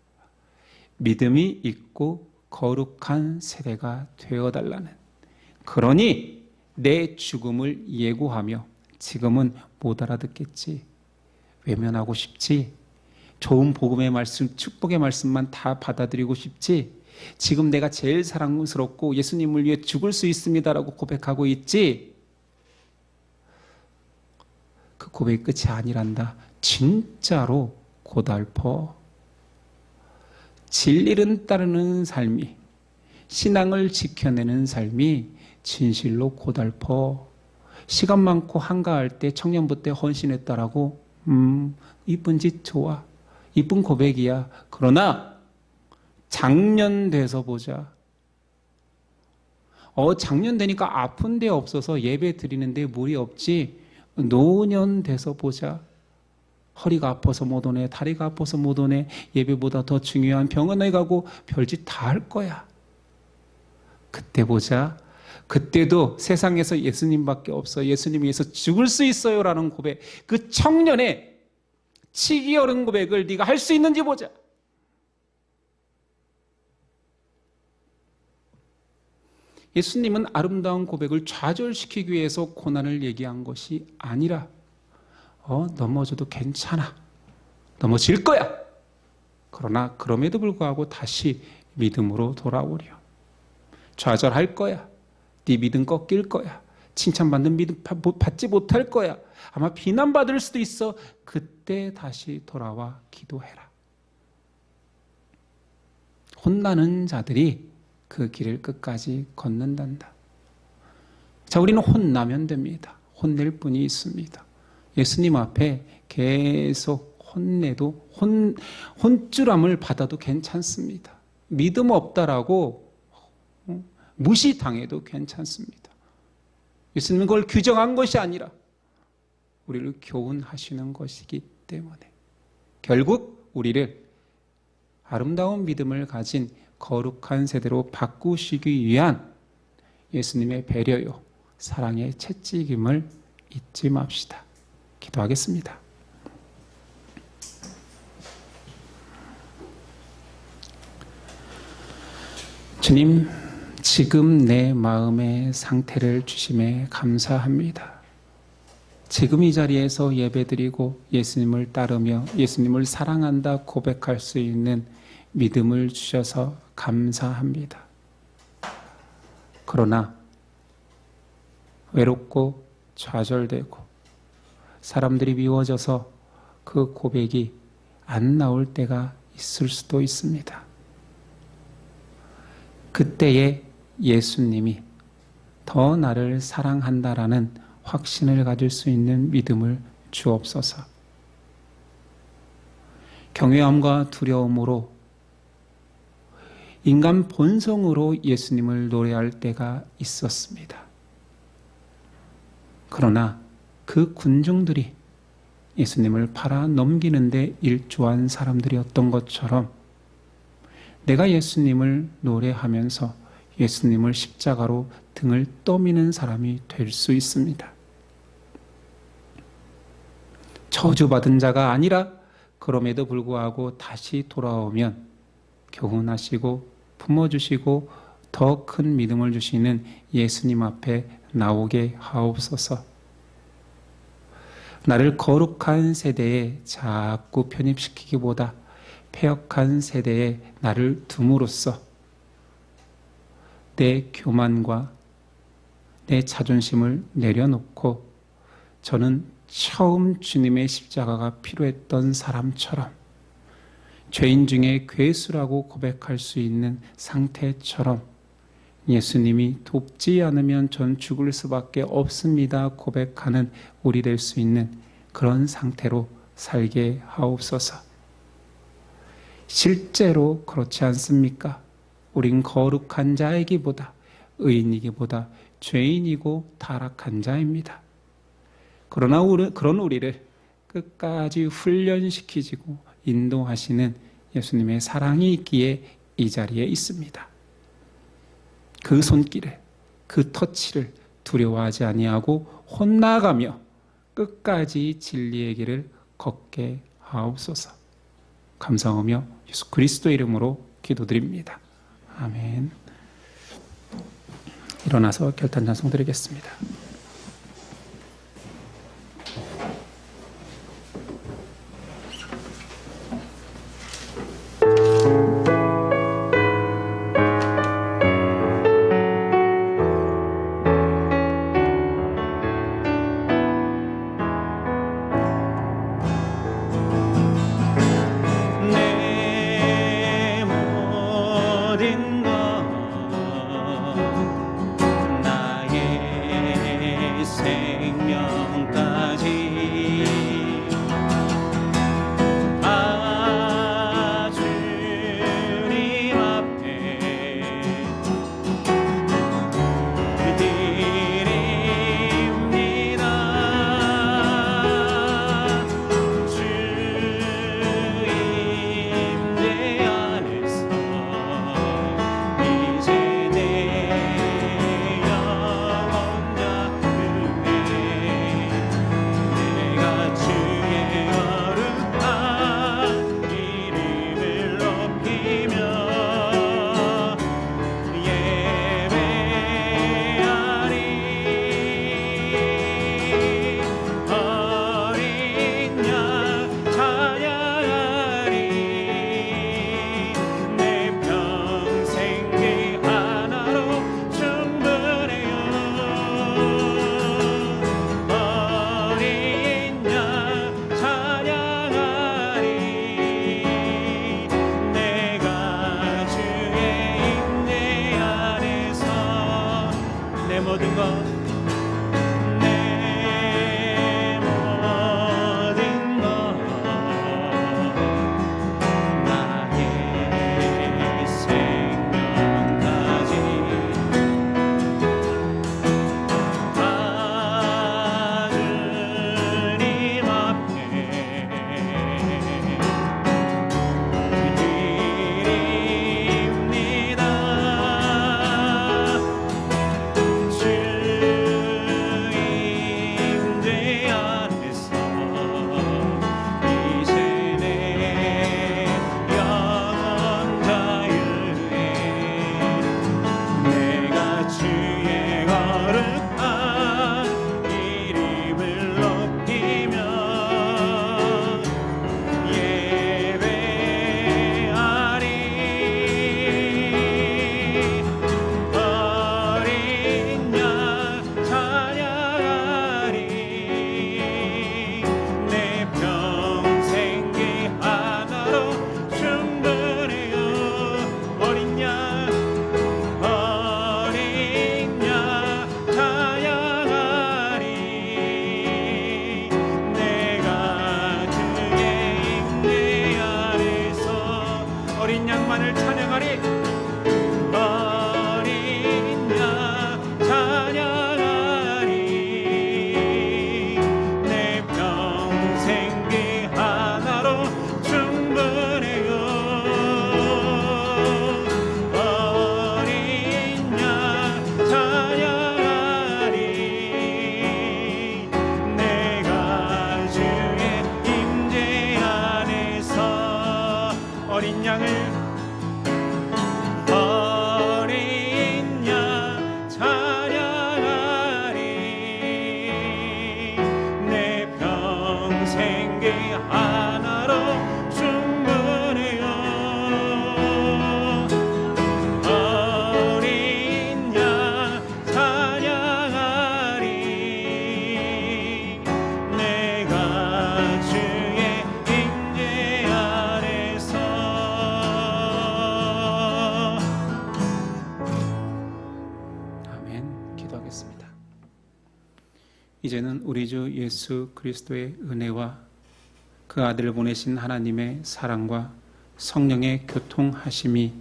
[SPEAKER 3] 믿음이 있고 거룩한 세대가 되어달라는. 그러니 내 죽음을 예고하며 지금은 못 알아듣겠지, 외면하고 싶지, 좋은 복음의 말씀, 축복의 말씀만 다 받아들이고 싶지, 지금 내가 제일 사랑스럽고 예수님을 위해 죽을 수 있습니다라고 고백하고 있지, 그 고백이 끝이 아니란다. 진짜로 고달퍼 진리를 따르는 삶이, 신앙을 지켜내는 삶이 진실로 고달퍼. 시간 많고 한가할 때 청년부 때 헌신했다라고 이쁜 짓 좋아, 이쁜 고백이야. 그러나 장년 돼서 보자. 장년 되니까 아픈 데 없어서 예배 드리는데 무리 없지. 노년 돼서 보자. 허리가 아파서 못 오네, 다리가 아파서 못 오네, 예배보다 더 중요한 병원에 가고 별짓 다 할 거야. 그때 보자. 그때도 세상에서 예수님밖에 없어, 예수님 위해서 죽을 수 있어요 라는 고백, 그 청년의 치기 어려운 고백을 네가 할 수 있는지 보자. 예수님은 아름다운 고백을 좌절시키기 위해서 고난을 얘기한 것이 아니라 넘어져도 괜찮아, 넘어질 거야. 그러나 그럼에도 불구하고 다시 믿음으로 돌아오려. 좌절할 거야. 네 믿음 꺾일 거야. 칭찬받는 믿음 받지 못할 거야. 아마 비난받을 수도 있어. 그때 다시 돌아와 기도해라. 혼나는 자들이 그 길을 끝까지 걷는단다. 자, 우리는 혼나면 됩니다. 혼낼 뿐이 있습니다. 예수님 앞에 계속 혼내도 혼쭐함을 받아도 괜찮습니다. 믿음 없다라고 무시당해도 괜찮습니다. 예수님은 그걸 규정한 것이 아니라 우리를 교훈하시는 것이기 때문에 결국 우리를 아름다운 믿음을 가진 거룩한 세대로 바꾸시기 위한 예수님의 배려요, 사랑의 채찍임을 잊지 맙시다. 기도하겠습니다. 주님, 지금 내 마음의 상태를 주심에 감사합니다. 지금 이 자리에서 예배드리고 예수님을 따르며 예수님을 사랑한다 고백할 수 있는 믿음을 주셔서 감사합니다. 그러나 외롭고 좌절되고 사람들이 미워져서 그 고백이 안 나올 때가 있을 수도 있습니다. 그때에 예수님이 더 나를 사랑한다라는 확신을 가질 수 있는 믿음을 주옵소서. 경외함과 두려움으로 인간 본성으로 예수님을 노래할 때가 있었습니다. 그러나 그 군중들이 예수님을 팔아 넘기는데 일조한 사람들이었던 것처럼 내가 예수님을 노래하면서 예수님을 십자가로 등을 떠미는 사람이 될 수 있습니다. 저주받은 자가 아니라 그럼에도 불구하고 다시 돌아오면 교훈하시고 품어주시고 더 큰 믿음을 주시는 예수님 앞에 나오게 하옵소서. 나를 거룩한 세대에 자꾸 편입시키기보다 패역한 세대에 나를 둠으로써 내 교만과 내 자존심을 내려놓고 저는 처음 주님의 십자가가 필요했던 사람처럼 죄인 중에 괴수라고 고백할 수 있는 상태처럼 예수님이 돕지 않으면 전 죽을 수밖에 없습니다 고백하는 우리 될 수 있는 그런 상태로 살게 하옵소서. 실제로 그렇지 않습니까? 우린 거룩한 자이기보다 의인이기보다 죄인이고 타락한 자입니다. 그러나 그런 우리를 끝까지 훈련시키시고 인도하시는 예수님의 사랑이 있기에 이 자리에 있습니다. 그 손길에 그 터치를 두려워하지 아니하고 혼나가며 끝까지 진리의 길을 걷게 하옵소서. 감사하며 예수 그리스도의 이름으로 기도드립니다. 아멘. 일어나서 결단 찬송 드리겠습니다.
[SPEAKER 2] 나의
[SPEAKER 3] 내 모든 것 이제는 우리 주 예수 그리스도의 은혜와 그 아들을 보내신 하나님의 사랑과 성령의 교통하심이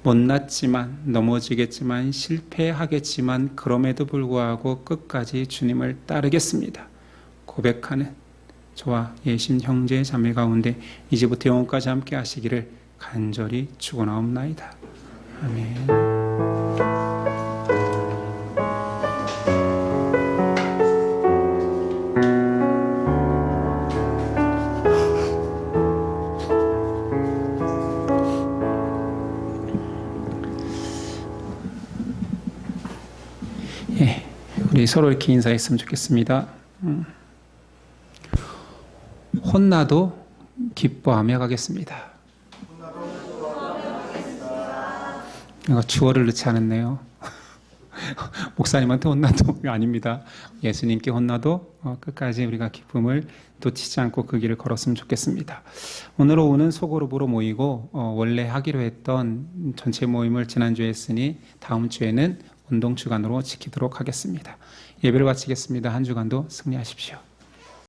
[SPEAKER 3] 못났지만 넘어지겠지만 실패하겠지만 그럼에도 불구하고 끝까지 주님을 따르겠습니다 고백하는 저와 예신 형제 자매 가운데 이제부터 영원까지 함께 하시기를 간절히 축원하옵나이다. 아멘. 우리 서로 이렇게 인사했으면 좋겠습니다. 혼나도 기뻐하며 가겠습니다. 주어를 넣지 않았네요. 목사님한테 혼나도 아닙니다. 예수님께 혼나도 끝까지 우리가 기쁨을 놓치지 않고 그 길을 걸었으면 좋겠습니다. 오늘 오후는 소그룹으로 모이고 원래 하기로 했던 전체 모임을 지난주에 했으니 다음 주에는 운동주간으로 지키도록 하겠습니다. 예배를 마치겠습니다. 한 주간도 승리하십시오.